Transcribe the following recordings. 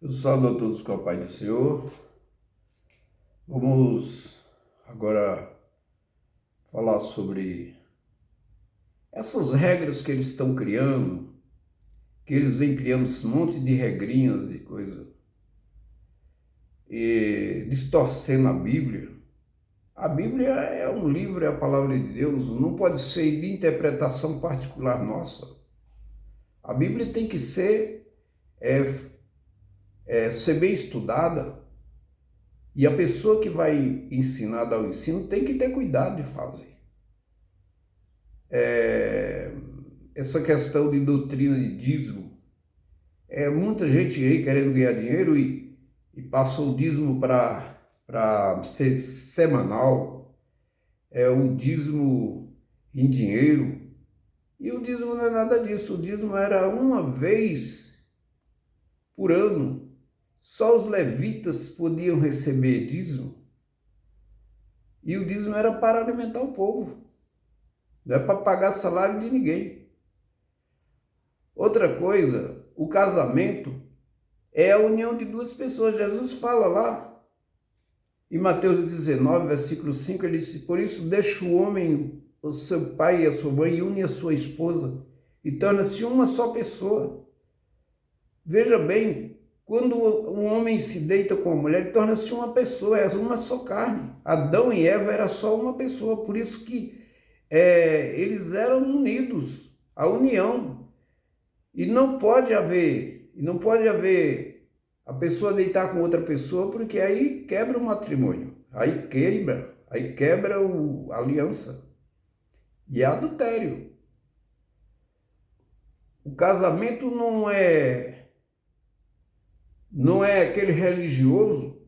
Eu saúdo a todos com a paz do Senhor. Vamos agora falar sobre essas regras que eles estão criando, que eles vêm criando um monte de regrinhas de coisa e distorcendo a Bíblia. A Bíblia é um livro, é a palavra de Deus, não pode ser de interpretação particular nossa. A Bíblia tem que ser bem estudada, e a pessoa que vai ensinar, dar o ensino, tem que ter cuidado de fazer. Essa questão de doutrina de dízimo, muita gente aí querendo ganhar dinheiro e passou o dízimo para ser semanal, o dízimo em dinheiro, e o dízimo não é nada disso. O dízimo era uma vez por ano. Só os levitas podiam receber dízimo, e o dízimo era para alimentar o povo, não é para pagar salário de ninguém. Outra coisa, o casamento é a união de duas pessoas. Jesus fala lá em Mateus 19, versículo 5, ele disse: por isso deixa o homem, o seu pai e a sua mãe, e une a sua esposa, e torna-se uma só pessoa. Veja bem, quando um homem se deita com a mulher, ele torna-se uma pessoa, é uma só carne. Adão e Eva era só uma pessoa, por isso que eles eram unidos, a união. E não pode haver a pessoa deitar com outra pessoa, porque aí quebra o matrimônio, aí quebra a aliança, e é adultério. O casamento não é aquele religioso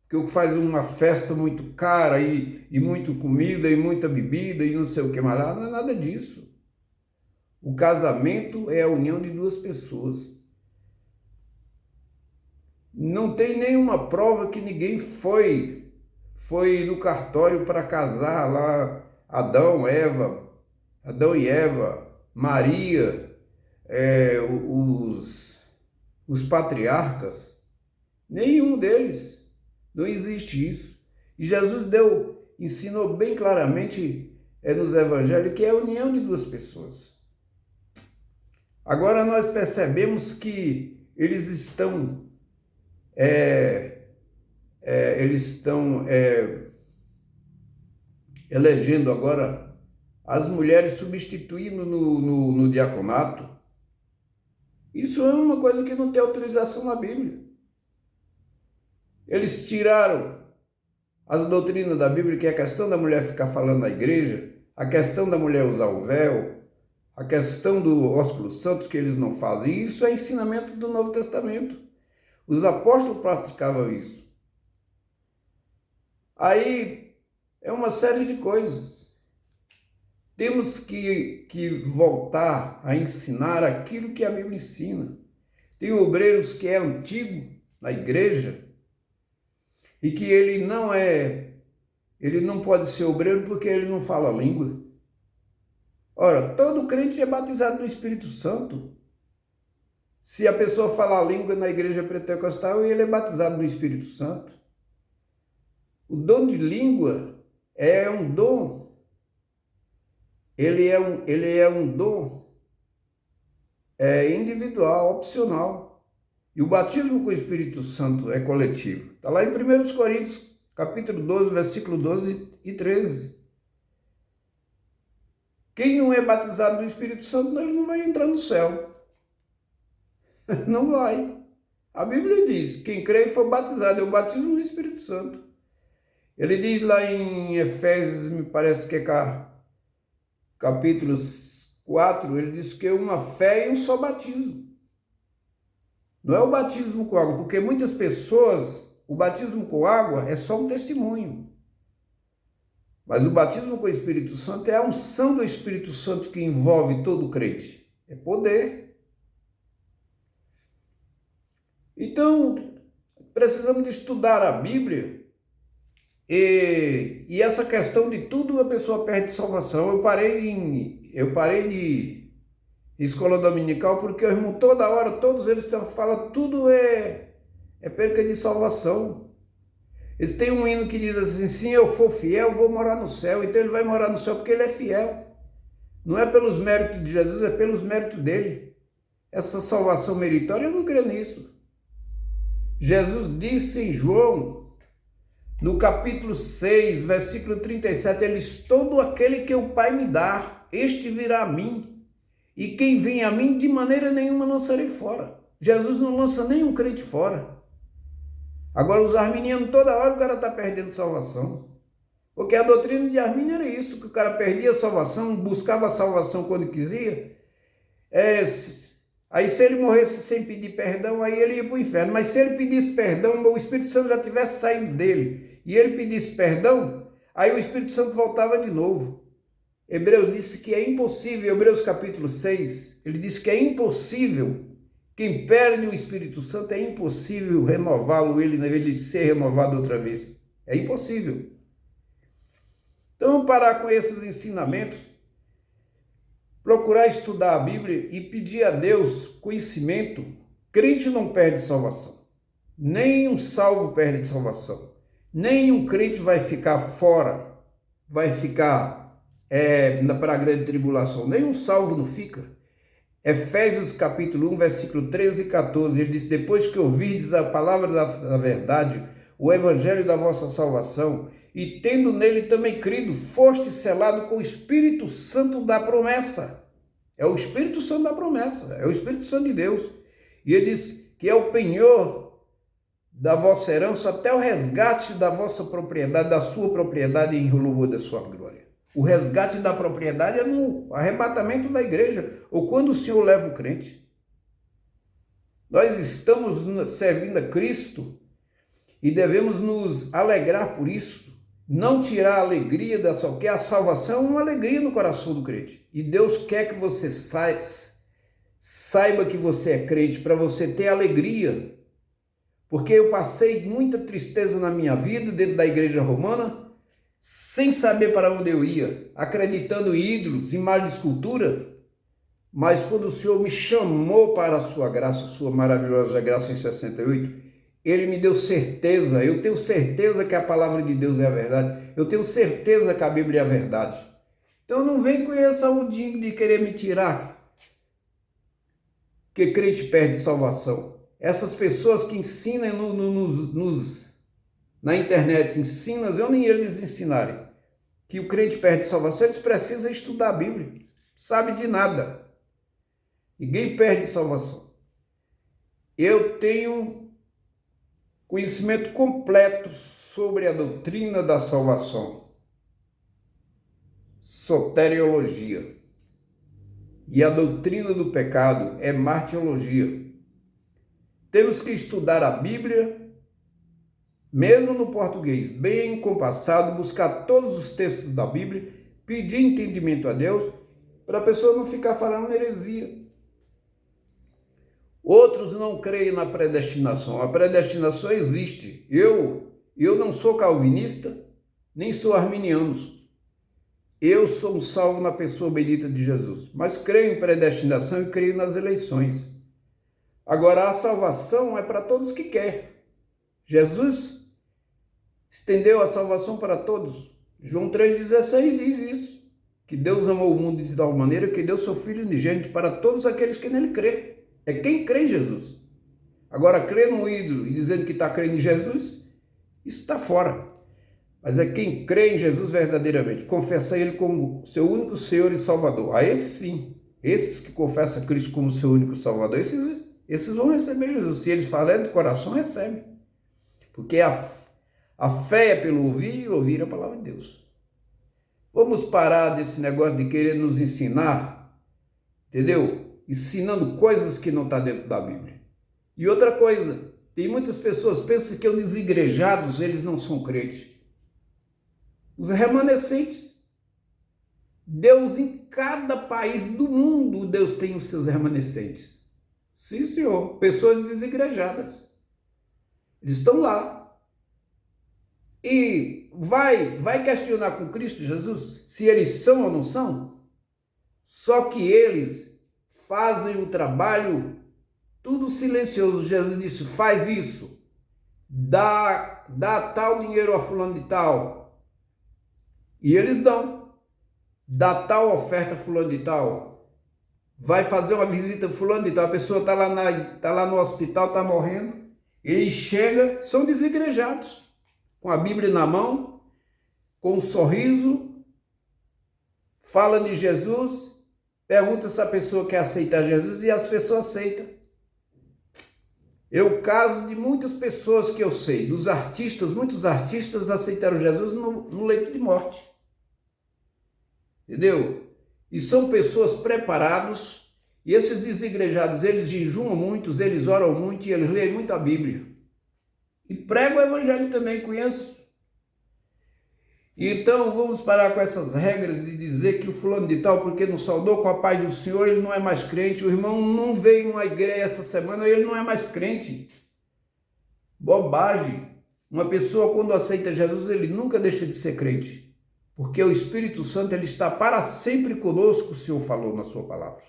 que faz uma festa muito cara e muito comida e muita bebida e não sei o que mais lá. Não é nada disso. O casamento é a união de duas pessoas. Não tem nenhuma prova que ninguém foi no cartório para casar lá, Adão e Eva, Maria, os patriarcas. Nenhum deles. Não existe isso. E Jesus ensinou bem claramente nos evangelhos que é a união de duas pessoas. Agora nós percebemos que eles estão elegendo agora as mulheres, substituindo no diaconato. Isso é uma coisa que não tem autorização na Bíblia. Eles tiraram as doutrinas da Bíblia, que é a questão da mulher ficar falando na igreja, a questão da mulher usar o véu, a questão do ósculo santo, que eles não fazem. E isso é ensinamento do Novo Testamento. Os apóstolos praticavam isso. Aí é uma série de coisas. Temos que voltar a ensinar aquilo que a Bíblia ensina. Tem obreiros que é antigo na igreja e que ele não pode ser obreiro porque ele não fala língua. Ora, todo crente é batizado no Espírito Santo. Se a pessoa falar língua na igreja pentecostal, ele é batizado no Espírito Santo. O dom de língua é um dom. Ele é um dom individual, opcional. E o batismo com o Espírito Santo é coletivo. Está lá em 1 Coríntios, capítulo 12, versículo 12 e 13. Quem não é batizado no Espírito Santo, ele não vai entrar no céu. Não vai. A Bíblia diz, quem crê e for batizado é o batismo no Espírito Santo. Ele diz lá em Efésios, me parece que é capítulo 4, ele diz que é uma fé e um só batismo. Não é o batismo com água, porque muitas pessoas, o batismo com água é só um testemunho. Mas o batismo com o Espírito Santo é a unção do Espírito Santo que envolve todo crente. É poder. Então, precisamos de estudar a Bíblia. E essa questão de tudo, a pessoa perde salvação. Eu parei de escola dominical porque o irmão toda hora, todos eles falam, tudo é é perca de salvação. Eles têm um hino que diz assim: se eu for fiel, vou morar no céu. Então ele vai morar no céu porque ele é fiel. Não é pelos méritos de Jesus, é pelos méritos dele. Essa salvação meritória, eu não creio nisso. Jesus disse em João, no capítulo 6, versículo 37, ele diz: todo aquele que o Pai me dá, este virá a mim. E quem vem a mim, de maneira nenhuma lançarei fora. Jesus não lança nenhum crente fora. Agora, os arminianos, toda hora o cara está perdendo salvação. Porque a doutrina de Armínio era isso, que o cara perdia a salvação, buscava a salvação quando quisia. Aí se ele morresse sem pedir perdão, aí ele ia para o inferno. Mas se ele pedisse perdão, o Espírito Santo já tivesse saído dele, e ele pedisse perdão, aí o Espírito Santo voltava de novo. Hebreus disse que é impossível, Hebreus capítulo 6, ele disse que é impossível. Quem perde o Espírito Santo, é impossível renová-lo, ele ser renovado outra vez. É impossível. Então, vamos parar com esses ensinamentos, procurar estudar a Bíblia e pedir a Deus conhecimento. Crente não perde salvação. Nem um salvo perde salvação. Nem um crente vai ficar fora, vai ficar para a grande tribulação. Nem um salvo não fica. Efésios capítulo 1, versículo 13 e 14, ele diz: depois que ouvirdes a palavra da verdade, o evangelho da vossa salvação, e tendo nele também crido, foste selado com o Espírito Santo da promessa. É o Espírito Santo da promessa, é o Espírito Santo de Deus. E ele diz que é o penhor da vossa herança até o resgate da vossa propriedade, da sua propriedade em louvor da sua glória. O resgate da propriedade é no arrebatamento da igreja, ou quando o Senhor leva o crente. Nós estamos servindo a Cristo e devemos nos alegrar por isso. Não tirar a alegria da salvação, porque a salvação é uma alegria no coração do crente. E Deus quer que você saiba que você é crente, para você ter alegria. Porque eu passei muita tristeza na minha vida, dentro da igreja romana, sem saber para onde eu ia, acreditando em ídolos, imagem de escultura. Mas quando o Senhor me chamou para a sua graça, sua maravilhosa graça em 68, Ele me deu certeza. Eu tenho certeza que a palavra de Deus é a verdade. Eu tenho certeza que a Bíblia é a verdade. Então não vem com essa ondinha de querer me tirar, que crente perde salvação. Essas pessoas que ensinam na internet, ensinam, eu nem eles ensinarem, que o crente perde salvação, eles precisam estudar a Bíblia. Sabe de nada. Ninguém perde salvação. Eu tenho conhecimento completo sobre a doutrina da salvação, soteriologia. E a doutrina do pecado é martirologia. Temos que estudar a Bíblia, mesmo no português, bem compassado, buscar todos os textos da Bíblia, pedir entendimento a Deus, para a pessoa não ficar falando heresia. Outros não creem na predestinação. A predestinação existe. Eu não sou calvinista, nem sou arminiano. Eu sou um salvo na pessoa bendita de Jesus. Mas creio em predestinação e creio nas eleições. Agora, a salvação é para todos que querem. Jesus estendeu a salvação para todos. João 3,16 diz isso. Que Deus amou o mundo de tal maneira que deu seu Filho unigênito para todos aqueles que nele crê. É quem crê em Jesus. Agora, crer num ídolo e dizendo que está crendo em Jesus, isso está fora. Mas é quem crê em Jesus verdadeiramente, confessa Ele como seu único Senhor e Salvador. A esses sim, esses que confessam Cristo como seu único Salvador, esses vão receber Jesus. Se eles falarem do coração, recebem. Porque a fé é pelo ouvir e ouvir a palavra de Deus. Vamos parar desse negócio de querer nos ensinar, entendeu? Ensinando coisas que não estão dentro da Bíblia. E outra coisa, tem muitas pessoas que pensam que os desigrejados, eles não são crentes. Os remanescentes. Deus, em cada país do mundo, Deus tem os seus remanescentes. Sim, senhor. Pessoas desigrejadas. Eles estão lá. E vai questionar com Cristo Jesus se eles são ou não são? Só que eles fazem o trabalho tudo silencioso. Jesus disse, faz isso. dá tal dinheiro a fulano de tal. E eles dão. Dá tal oferta a fulano de tal. Vai fazer uma visita a fulano de tal. A pessoa está lá no hospital, está morrendo. Eles chegam, são desigrejados. Com a Bíblia na mão, com um sorriso, fala de Jesus, pergunta se a pessoa quer aceitar Jesus e as pessoas aceitam. Eu caso de muitas pessoas que eu sei, dos artistas, muitos artistas aceitaram Jesus no leito de morte. Entendeu? E são pessoas preparadas, e esses desigrejados, eles jejuam muitos, eles oram muito e eles leem muito a Bíblia. E pregam o Evangelho também, conheço. Então vamos parar com essas regras de dizer que o fulano de tal, porque não saudou com a paz do Senhor, ele não é mais crente. O irmão não veio em uma igreja essa semana, ele não é mais crente. Bobagem. Uma pessoa quando aceita Jesus, ele nunca deixa de ser crente. Porque o Espírito Santo, ele está para sempre conosco, o Senhor falou na sua palavra.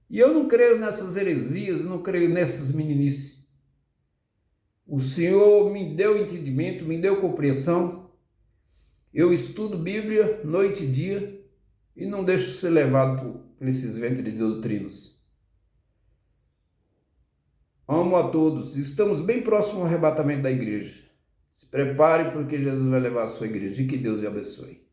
E eu não creio nessas heresias, não creio nessas meninices. O Senhor me deu entendimento, me deu compreensão. Eu estudo Bíblia noite e dia e não deixo ser levado por esses ventres de doutrinas. Amo a todos. Estamos bem próximo ao arrebatamento da igreja. Se prepare porque Jesus vai levar a sua igreja e que Deus lhe abençoe.